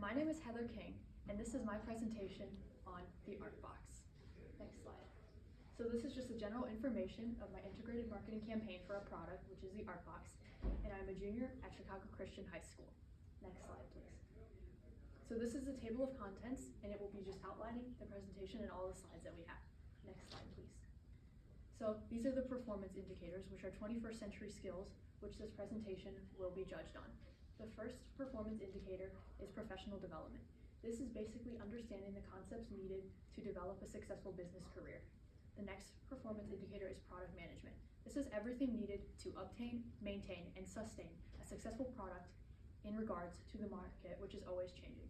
My name is Heather King, and this is my presentation on the ArtBox. Next slide. So this is just the general information of my integrated marketing campaign for a product, which is the ArtBox, and I'm a junior at Chicago Christian High School. Next slide, please. So this is the table of contents, and it will be just outlining the presentation and all the slides that we have. Next slide, please. So these are the performance indicators, which are 21st century skills, which this presentation will be judged on. The first performance indicator is professional development. This is basically understanding the concepts needed to develop a successful business career. The next performance indicator is product management. This is everything needed to obtain, maintain, and sustain a successful product in regards to the market, which is always changing.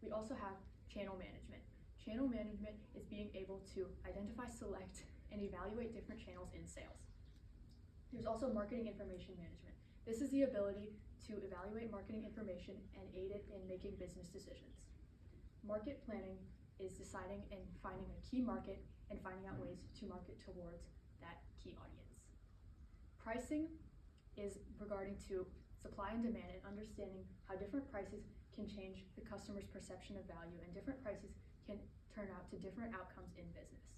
We also have channel management. Channel management is being able to identify, select, and evaluate different channels in sales. There's also marketing information management. This is the ability to evaluate marketing information and aid it in making business decisions. Market planning is deciding and finding a key market and finding out ways to market towards that key audience. Pricing is regarding to supply and demand and understanding how different prices can change the customer's perception of value, and different prices can turn out to different outcomes in business.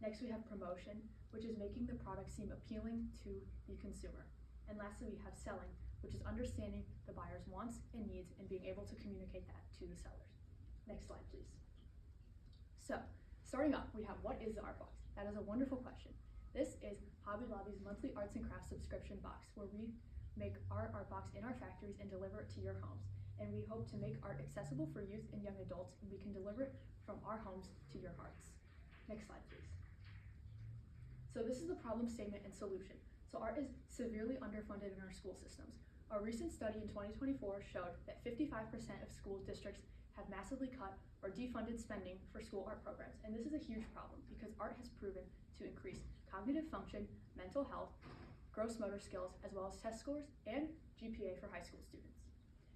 Next, we have promotion, which is making the product seem appealing to the consumer. And lastly, we have selling, which is understanding the buyer's wants and needs and being able to communicate that to the sellers. Next slide, please. So, starting off, we have what is the ArtBox? That is a wonderful question. This is Hobby Lobby's monthly arts and crafts subscription box, where we make our ArtBox in our factories and deliver it to your homes. And we hope to make art accessible for youth and young adults, and we can deliver it from our homes to your hearts. Next slide, please. So this is the problem statement and solution. So art is severely underfunded in our school systems. A recent study in 2024 showed that 55% of school districts have massively cut or defunded spending for school art programs. And this is a huge problem because art has proven to increase cognitive function, mental health, gross motor skills, as well as test scores and GPA for high school students.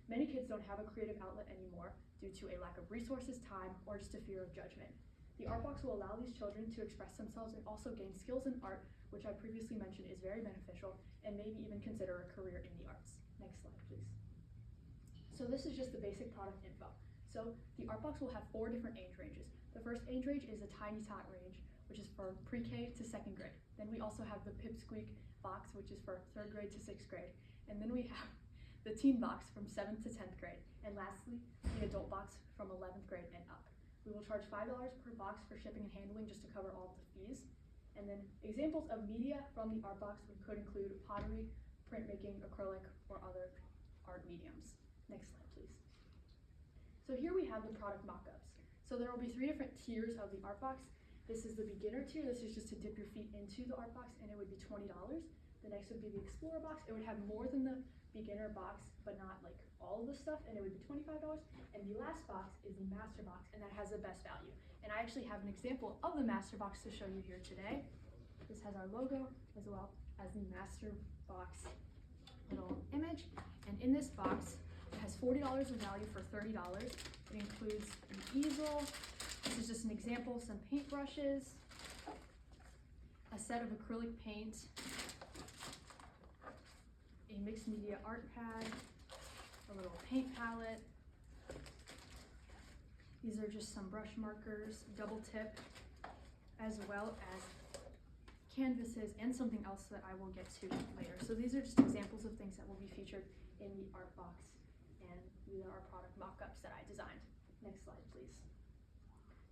Many kids don't have a creative outlet anymore due to a lack of resources, time, or just a fear of judgment. The ArtBox will allow these children to express themselves and also gain skills in art, which I previously mentioned is very beneficial, and maybe even consider a career in the arts. Next slide, please. So this is just the basic product info. So the ArtBox will have 4 different age ranges. The first age range is the Tiny Tot range, which is for pre-K to 2nd grade. Then we also have the Pipsqueak box, which is for 3rd grade to 6th grade. And then we have the Teen box from 7th to 10th grade. And lastly, the Adult box from 11th grade and up. We will charge $5 per box for shipping and handling just to cover all of the fees. And then examples of media from the ArtBox could include pottery, printmaking, acrylic, or other art mediums. Next slide, please. So here we have the product mock-ups. So there will be 3 different tiers of the ArtBox. This is the beginner tier. This is just to dip your feet into the ArtBox, and it would be $20. The next would be the Explorer box. It would have more than the beginner box, but not like all of the stuff, and it would be $25. And the last box is the Master box, and that has the best value. And I actually have an example of the Master box to show you here today. This has our logo as well as the Master box little image. And in this box, it has $40 of value for $30. It includes an easel. This is just an example, some paintbrushes, a set of acrylic paint, a mixed media art pad, a little paint palette. These are just some brush markers, double tip, as well as canvases and something else that I will get to later. So these are just examples of things that will be featured in the ArtBox, and these are our product mock-ups that I designed. Next slide, please.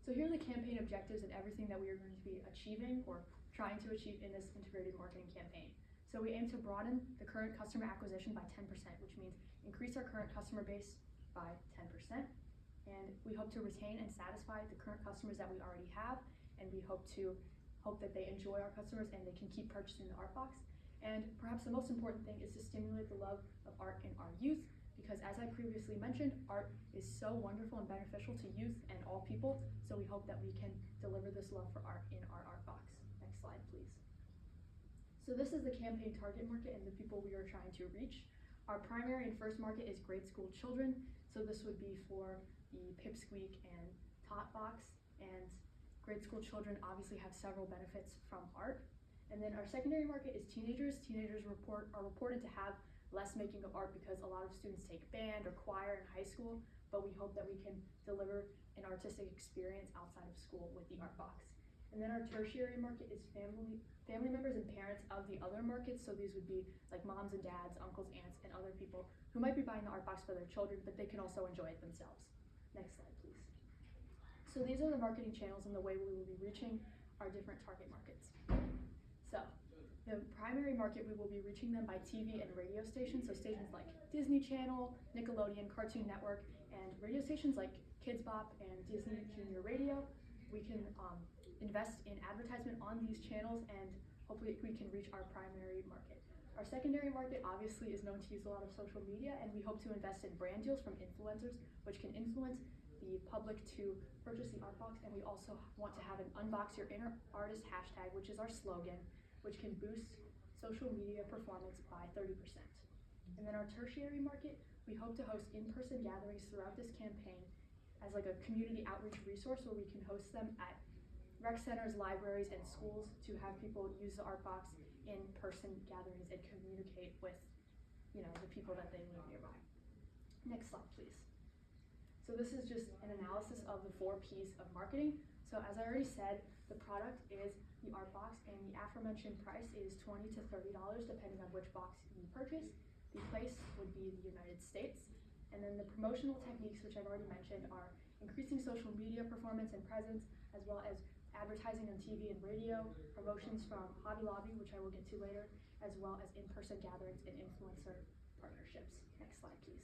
So here are the campaign objectives and everything that we are going to be achieving or trying to achieve in this integrated marketing campaign. So we aim to broaden the current customer acquisition by 10%, which means increase our current customer base by 10%. And we hope to retain and satisfy the current customers that we already have. And we hope that they enjoy our customers and they can keep purchasing the ArtBox. And perhaps the most important thing is to stimulate the love of art in our youth, because as I previously mentioned, art is so wonderful and beneficial to youth and all people. So we hope that we can deliver this love for art in our ArtBox. Next slide, please. So this is the campaign target market and the people we are trying to reach. Our primary and first market is grade school children. So this would be for the Pipsqueak and Tot box. And grade school children obviously have several benefits from art. And then our secondary market is teenagers. Teenagers are reported to have less making of art because a lot of students take band or choir in high school, but we hope that we can deliver an artistic experience outside of school with the ArtBox. And then our tertiary market is family members and parents of the other markets. So these would be like moms and dads, uncles, aunts, and other people who might be buying the ArtBox for their children, but they can also enjoy it themselves. Next slide, please. So these are the marketing channels and the way we will be reaching our different target markets. So the primary market, we will be reaching them by TV and radio stations. So stations like Disney Channel, Nickelodeon, Cartoon Network, and radio stations like Kids Bop and Disney Junior Radio. We can invest in advertisement on these channels, and hopefully we can reach our primary market. Our secondary market obviously is known to use a lot of social media, and we hope to invest in brand deals from influencers, which can influence the public to purchase the ArtBox. And we also want to have an Unbox Your Inner Artist hashtag, which is our slogan, which can boost social media performance by 30%. And then our tertiary market, we hope to host in-person gatherings throughout this campaign as like a community outreach resource where we can host them at rec centers, libraries, and schools to have people use the ArtBox in person gatherings and communicate with, the people that they live nearby. Next slide, please. So this is just an analysis of the 4 P's of marketing. So as I already said, the product is the ArtBox, and the aforementioned price is $20 to $30 depending on which box you purchase. The place would be the United States. And then the promotional techniques, which I've already mentioned, are increasing social media performance and presence, as well as advertising on TV and radio, promotions from Hobby Lobby, which I will get to later, as well as in-person gatherings and influencer partnerships. Next slide, please.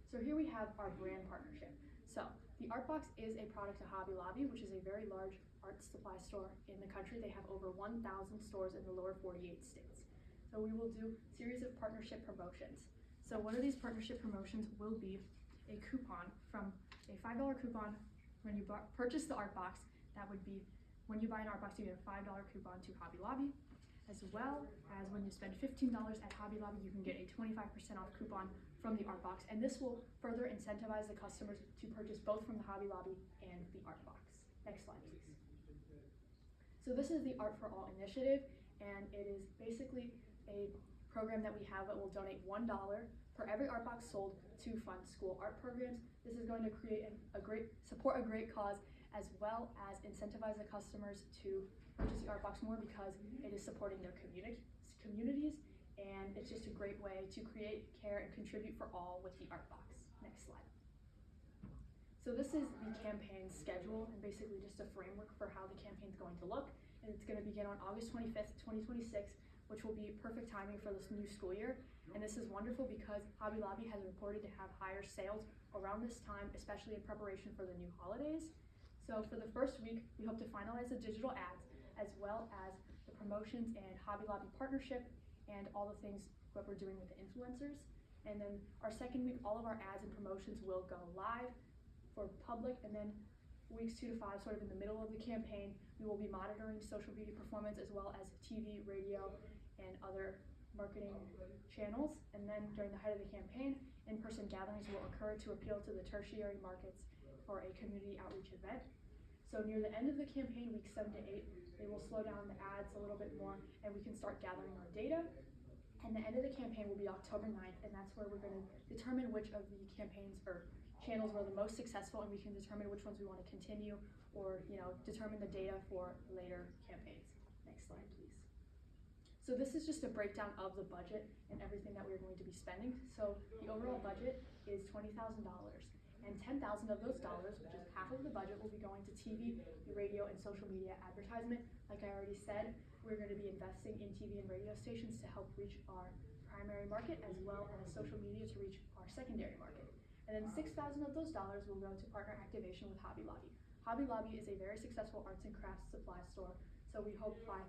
So here we have our brand partnership. So the ArtBox is a product of Hobby Lobby, which is a very large art supply store in the country. They have over 1,000 stores in the lower 48 states. So we will do a series of partnership promotions. So one of these partnership promotions will be a coupon from a $5 coupon when you purchase the ArtBox. That would be when you buy an ArtBox, you get a $5 coupon to Hobby Lobby, as well as when you spend $15 at Hobby Lobby, you can get a 25% off coupon from the ArtBox. And this will further incentivize the customers to purchase both from the Hobby Lobby and the ArtBox. Next slide, please. So this is the Art for All initiative, and it is basically a program that we have that will donate $1 for every ArtBox sold to fund school art programs. This is going to support a great cause, as well as incentivize the customers to purchase the ArtBox more because it is supporting their communities, and it's just a great way to create, care, and contribute for all with the ArtBox. Next slide. So this is the campaign schedule, and basically just a framework for how the campaign is going to look. And it's going to begin on August 25th, 2026, which will be perfect timing for this new school year. And this is wonderful because Hobby Lobby has reported to have higher sales around this time, especially in preparation for the new holidays. So for the first week, we hope to finalize the digital ads, as well as the promotions and Hobby Lobby partnership and all the things that we're doing with the influencers. And then our second week, all of our ads and promotions will go live for public. And then weeks 2 to 5, sort of in the middle of the campaign, we will be monitoring social media performance, as well as TV, radio, and other marketing channels. And then during the height of the campaign, in-person gatherings will occur to appeal to the tertiary markets for a community outreach event. So near the end of the campaign, weeks 7 to 8, they will slow down the ads a little bit more, and we can start gathering our data. And the end of the campaign will be October 9th, and that's where we're going to determine which of the campaigns or channels were the most successful, and we can determine which ones we want to continue, or determine the data for later campaigns. Next slide, please. So this is just a breakdown of the budget and everything that we're going to be spending. So the overall budget is $20,000. And $10,000 of those dollars, which is half of the budget, will be going to TV, radio, and social media advertisement. Like I already said, we're going to be investing in TV and radio stations to help reach our primary market, as well as social media to reach our secondary market. And then $6,000 of those dollars will go to partner activation with Hobby Lobby. Hobby Lobby is a very successful arts and crafts supply store, so we hope by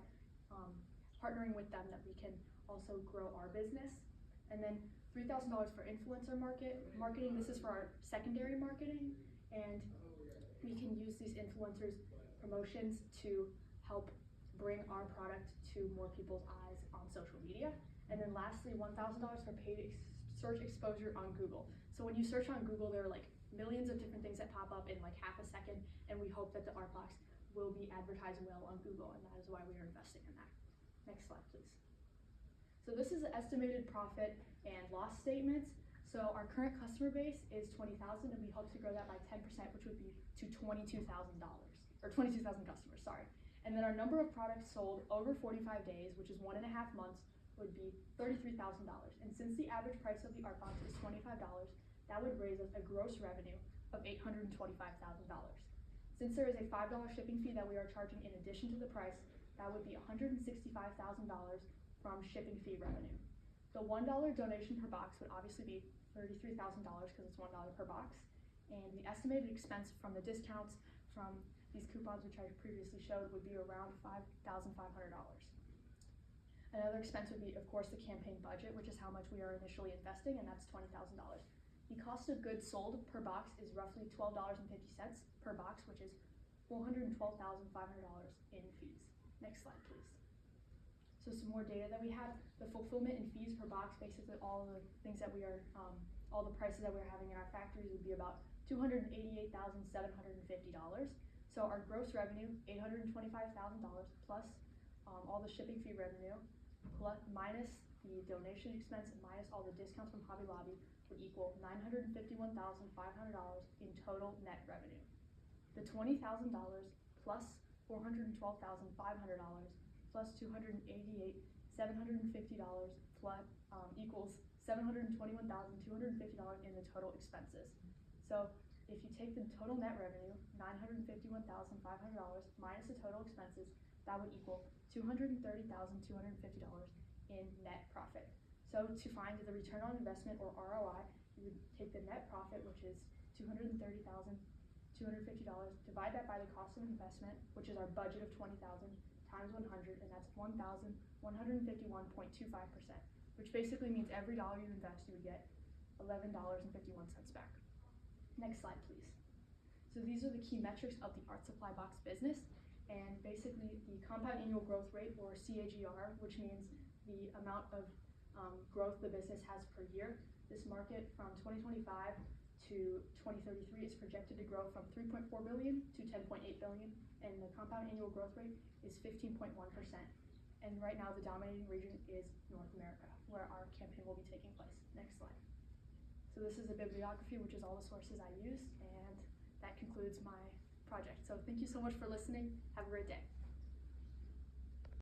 partnering with them that we can also grow our business. And then $3,000 for influencer marketing. This is for our secondary marketing, and we can use these influencers promotions to help bring our product to more people's eyes on social media. And then lastly, $1,000 for paid search exposure on Google. So when you search on Google, there are like millions of different things that pop up in like half a second, and we hope that the ArtBox will be advertised well on Google, and that is why we are investing in that. Next slide, please. So this is an estimated profit and loss statements. So our current customer base is 20,000, and we hope to grow that by 10%, which would be to $22,000, or 22,000 customers, sorry. And then our number of products sold over 45 days, which is 1.5 months, would be $33,000. And since the average price of the ArtBox is $25, that would raise us a gross revenue of $825,000. Since there is a $5 shipping fee that we are charging in addition to the price, that would be $165,000 from shipping fee revenue. The $1 donation per box would obviously be $33,000 because it's $1 per box. And the estimated expense from the discounts from these coupons, which I previously showed, would be around $5,500. Another expense would be, of course, the campaign budget, which is how much we are initially investing, and that's $20,000. The cost of goods sold per box is roughly $12.50 per box, which is $412,500 in fees. Next slide, please. So some more data that we have. The fulfillment and fees per box, basically all the things that we are, all the prices that we're having in our factories would be about $288,750. So our gross revenue, $825,000 plus all the shipping fee revenue, plus minus the donation expense and minus all the discounts from Hobby Lobby would equal $951,500 in total net revenue. The $20,000 plus $412,500 plus $288,750 plus equals $721,250 in the total expenses. So if you take the total net revenue, $951,500 minus the total expenses, that would equal $230,250 in net profit. So to find the return on investment, or ROI, you would take the net profit, which is $230,250, divide that by the cost of investment, which is our budget of $20,000, times 100, and that's 1,151.25%, which basically means every dollar you invest, you would get $11.51 back. Next slide, please. So these are the key metrics of the Art Supply Box business, and basically the compound annual growth rate, or CAGR, which means the amount of growth the business has per year. This market from 2025 to 2033 is projected to grow from 3.4 billion to 10.8 billion, and the compound annual growth rate is 15.1%. And right now the dominating region is North America, where our campaign will be taking place. Next slide. So this is a bibliography, which is all the sources I used, and that concludes my project. So thank you so much for listening. Have a great day.